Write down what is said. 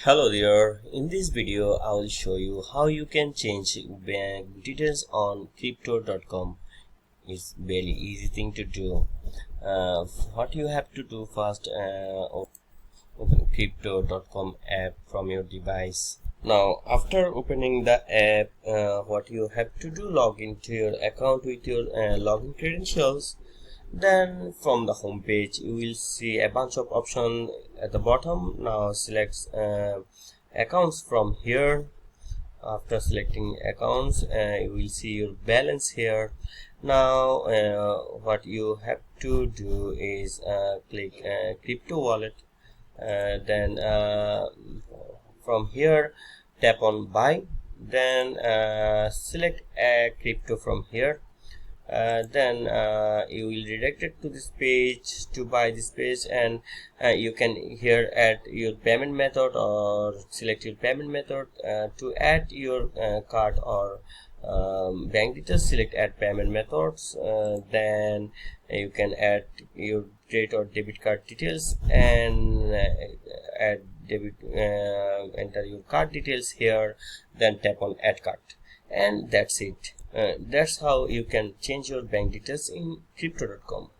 Hello there. In this video I will show you how you can change bank details on crypto.com. It's very easy thing to do. What you have to do first, open crypto.com app from your device. Now after opening the app, what you have to do, log into your account with your login credentials. Then from the home page you will see a bunch of options at the bottom. Now select accounts from here. After selecting accounts, you will see your balance here. Now what you have to do is click crypto wallet. Then from here tap on buy. Then select a crypto from here. Then you will redirect it to this page to buy this page, and you can here add your payment method or select your payment method. To add your card or bank details, select add payment methods. Then you can add your credit or debit card details and add debit enter your card details here, then tap on add card, and that's it. That's how you can change your bank details in crypto.com.